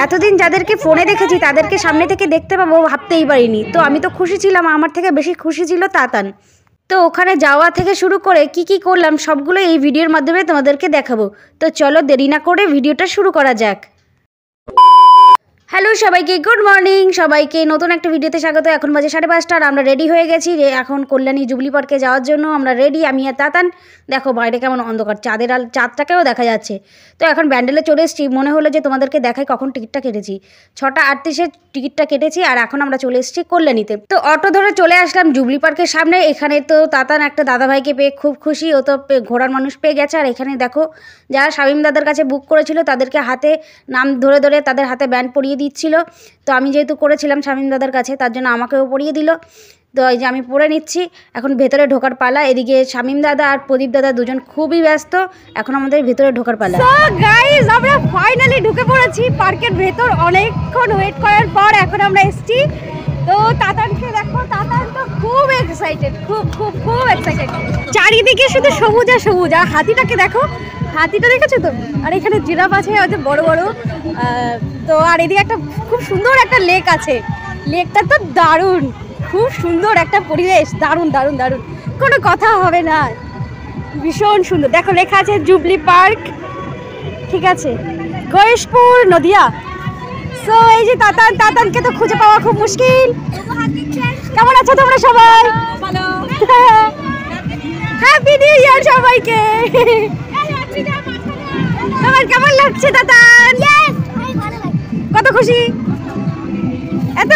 এতদিন যাদেরকে ফোনে দেখেছি তাদেরকে সামনে থেকে দেখতে পাবো ভাবতেই পারিনি। তো আমি তো খুশি ছিলাম, আমার থেকে বেশি খুশি ছিল তাতান। তো ওখানে যাওয়া থেকে শুরু করে কি কি করলাম সবগুলো এই ভিডিওর মাধ্যমে তোমাদেরকে দেখাবো। তো চলো দেরি না করে ভিডিওটা শুরু করা যাক। হ্যালো সবাইকে, গুড মর্নিং সবাইকে, নতুন একটা ভিডিওতে স্বাগত। এখন বাজে 5:30 আর আমরা রেডি হয়ে গেছি এখন কল্যাণী জুবলি পার্কে যাওয়ার জন্য। আমরা রেডি, আমি আর তাতান। দেখো বাইরে কেমন অন্ধকার, চাঁদটাকেও দেখা যাচ্ছে। তো এখন ব্যান্ডেলে চলে এসেছি, মনে হলো যে তোমাদেরকে দেখাই কখন টিকিটটা কেটেছি। 6:38-এ টিকিটটা কেটেছি আর এখন আমরা চলে এসেছি কল্যাণীতে। তো অটো ধরে চলে আসলাম জুবলি পার্কের সামনে। এখানে তো তাতান একটা দাদাভাইকে পেয়ে খুব খুশি, ও তো ঘোড়ার মানুষ পেয়ে গেছে। আর এখানে দেখো যারা শামীম দাদার কাছে বুক করেছিল তাদেরকে হাতে নাম ধরে ধরে তাদের হাতে ব্যান্ড পরিয়ে দিচ্ছিল। তো আমি যেহেতু করেছিলাম শামীম দাদার কাছে, তার জন্য আমাকেও পরিয়ে দিল। তো এই যে আমি পরে নিচ্ছি, এখন ভেতরে ঢোকার পালা। এদিকে শামীম দাদা আর প্রদীপ দাদা দুজন খুবই ব্যস্ত, এখন আমাদের ভেতরে ঢোকার পালা। সো গাইস, আমরা ফাইনালি ঢুকে পড়েছি পার্কের ভেতর। অনেকক্ষণ ওয়েট করার পর এখন আমরা এসেছি। তো তাতানকে দেখো, তাতান তো খুব এক্সাইটেড, খুব খুব খুব এক্সাইটেড। চারিদিকে শুধু সবুজ আর সবুজ। আর হাতিটাকে দেখো, হাতিটা দেখেছো তো? আর এখানে জিরাফ আছে বড় বড়। তো আর এদিকে একটা খুব সুন্দর একটা লেক আছে। লেকটা তো দারুণ, খুব সুন্দর একটা পরিবেশ, দারুণ দারুণ দারুণ, কোনো কথা হবে না, ভীষণ সুন্দর। দেখো লেখা আছে জুবলি পার্ক, ঠিক আছে, গয়েশপুর, নদিয়া। সো এই যে তাতানকে তো খুঁজে পাওয়া খুব মুশকিল। কেমন আছো তোমরা সবাই? হ্যাপি নিউ ইয়ার সবাইকে। তোমার কেমন লাগছে তাতান? কত খুশি এত?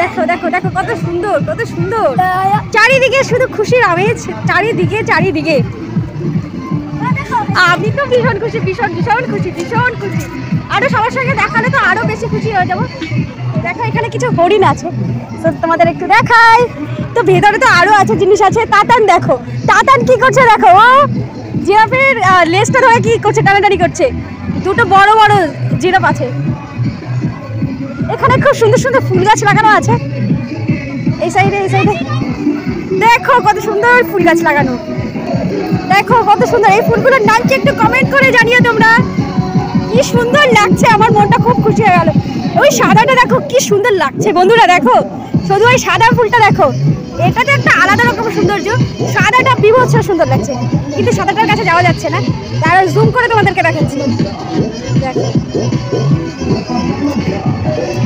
দেখো দেখো দেখো কত সুন্দর, কত সুন্দর, চারিদিকে শুধু খুশির আমেজ, চারিদিকে চারিদিকে। আমি তো ভীষণ খুশি, ভীষণ ভীষণ খুশি, ভীষণ খুশি। আরো সবার সঙ্গে দেখালে তো আরো বেশি খুশি হয়ে যাবো। দেখো এখানে কিছু হরিণ আছে, তোমাদের একটু দেখাই। তো ভেতরে তো আরো আছে, জিনিস আছে। তাতান দেখো, তাতান কি করছে দেখো, ও জিরাফের লেজটা ধরে কি করছে, টানাটানি করছে। দুটো বড় বড় জিরাফ আছে। এখানে খুব সুন্দর সুন্দর ফুল গাছ লাগানো আছে, এই সাইডে এই সাইডে। দেখো কত সুন্দর ফুল গাছ লাগানো, দেখো কত সুন্দর। এই ফুলগুলোর নাম কি একটু কমেন্ট করে জানিও তোমরা। কি সুন্দর লাগছে, আমার মনটা খুব খুশি হয়ে গেল। ওই সাদাটা দেখো কি সুন্দর লাগছে বন্ধুরা, দেখো শুধু ওই সাদা ফুলটা দেখো, এটা তো একটা আলাদা রকম সৌন্দর্য। সাদাটা বিভৎস সুন্দর লাগছে, কিন্তু সাদাটার কাছে যাওয়া যাচ্ছে না, তারা জুম করে তোমাদেরকে দেখাচ্ছি। দেখো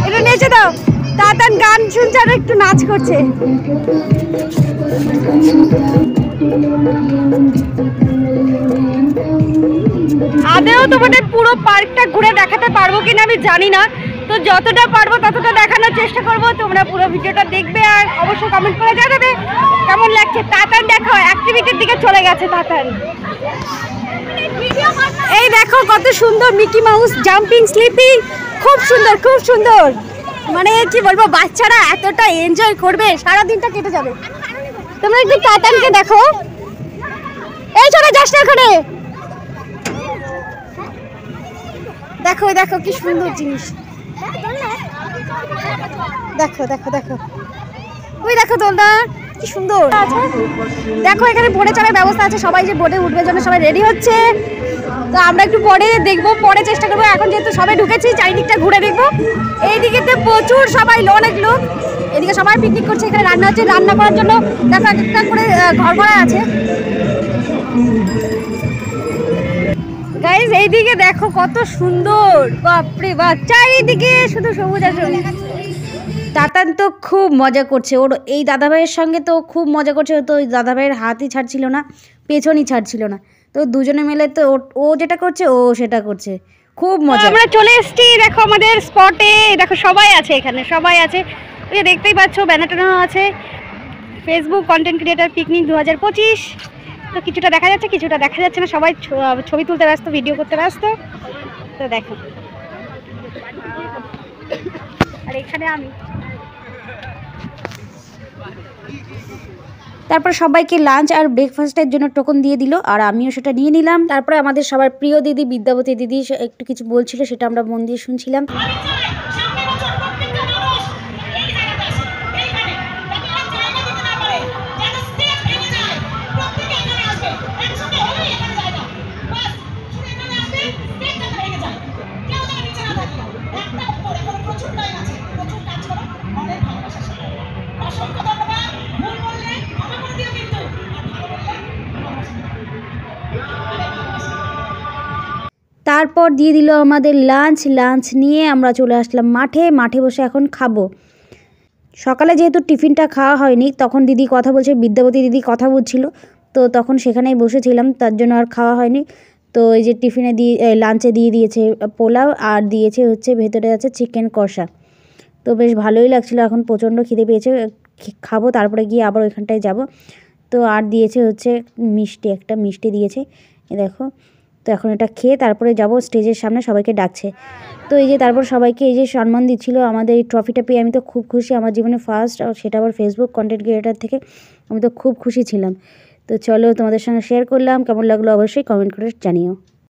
একটু নেচে দাও। তাতান গান শুনছে আর একটু নাচ করছে। আদেও তোমাদের পুরো পার্কটা ঘুরে দেখাতে পারবো কিনা আমি জানি না, তো যতটা পারবো ততটা দেখানোর চেষ্টা করবো। তোমরা পুরো ভিডিওটা দেখবে আর অবশ্যই কমেন্ট করে জানাবে কেমন লাগছে। তাতান দেখো অ্যাক্টিভিটির দিকে চলে গেছে তাতান। এই দেখো কত সুন্দর মিকি মাউস জাম্পিং স্লিপিং, খুব সুন্দর খুব সুন্দর। মানে কি বলবো, বাচ্চারা এতটা এনজয় করবে, সারাদিনটা কেটে যাবে। তোমরা একটু তাতানকে দেখো, এই চলে যাস না ওখানে। দেখো দেখো কি সুন্দর জিনিস, দেখো দেখো দেখো, ওই দেখো তোমরা কি সুন্দর। দেখো এখানে বোটে চড়ার ব্যবস্থা আছে, সবাই যে বোটে উঠবে জন্য সবাই রেডি হচ্ছে। তো আমরা একটু পরে দেখবো, পরে চেষ্টা করবো। এখন যেহেতু সবাই ঢুকেছি, চারিদিকটা ঘুরে দেখবো। এইদিকে তো প্রচুর সবাই, অনেক লোক, এদিকে সবাই পিকনিক করছে। এখানে রান্না হচ্ছে, রান্না করার জন্য দেখো একটা করে ঘর করা আছে। গাইস এইদিকে দেখো কত সুন্দর, বাপরে বাপ, চারিদিকে শুধু সবুজ আর সবুজ। তাতান তো খুব মজা করছে, ওর এই দাদাভাইয়ের সঙ্গে তো খুব মজা করছে। তো ওই দাদাভাইয়ের হাতই ছাড়ছিল না, পেছনই ছাড়ছিল না। তো দুজনে মিলে তো ও যেটা করছে ও সেটা করছে, খুব মজা। আমরা চলে এসেছি দেখো আমাদের স্পটে, দেখো সবাই আছে এখানে, সবাই আছে। ওই যে দেখতেই পাচ্ছ ব্যানার টানানো আছে, ফেসবুক কন্টেন্ট ক্রিয়েটার পিকনিক 2025। তো কিছুটা দেখা যাচ্ছে, কিছুটা দেখা যাচ্ছে না, সবাই ছবি তুলতে ব্যস্ত, ভিডিও করতে ব্যস্ত। তো দেখো, আর এখানে আমি। তারপর সবাইকে লাঞ্চ আর ব্রেকফাস্টের জন্য টোকন দিয়ে দিল, আর আমিও সেটা নিয়ে নিলাম। তারপরে আমাদের সবার প্রিয় দিদি বিদ্যাবতী দিদি একটু কিছু বলছিল, সেটা আমরা মন দিয়ে শুনছিলাম। তারপর দিয়ে দিল আমাদের লাঞ্চ নিয়ে আমরা চলে আসলাম মাঠে বসে এখন খাবো। সকালে যেহেতু টিফিনটা খাওয়া হয়নি, তখন দিদি কথা বলছে, বিদ্যাপতি দিদি কথা বলছিল, তো তখন সেখানেই বসেছিলাম, তার জন্য আর খাওয়া হয়নি। তো এই যে টিফিনে লাঞ্চে দিয়ে দিয়েছে পোলাও, আর দিয়েছে হচ্ছে ভেতরে আছে চিকেন কষা। তো বেশ ভালোই লাগছিলো, এখন প্রচণ্ড খিদে পেয়েছে, খাবো তারপরে গিয়ে আবার ওইখানটায় যাব। তো আর দিয়েছে হচ্ছে একটা মিষ্টি দিয়েছে, দেখো। তো এখন এটা খেয়ে তারপরে যাব স্টেজের সামনে, সবাইকে ডাকছে। তো এই যে তারপর সবাইকে এই যে সম্মান দিচ্ছিল, আমাদের এই ট্রফিটা পেয়ে আমি তো খুব খুশি, আমার জীবনে ফার্স্ট, আর সেটা আবার ফেসবুক কন্টেন্ট ক্রিয়েটার থেকে, আমি তো খুব খুশি ছিলাম। তো চলো তোমাদের সঙ্গে শেয়ার করলাম, কেমন লাগলো অবশ্যই কমেন্ট করে জানিও।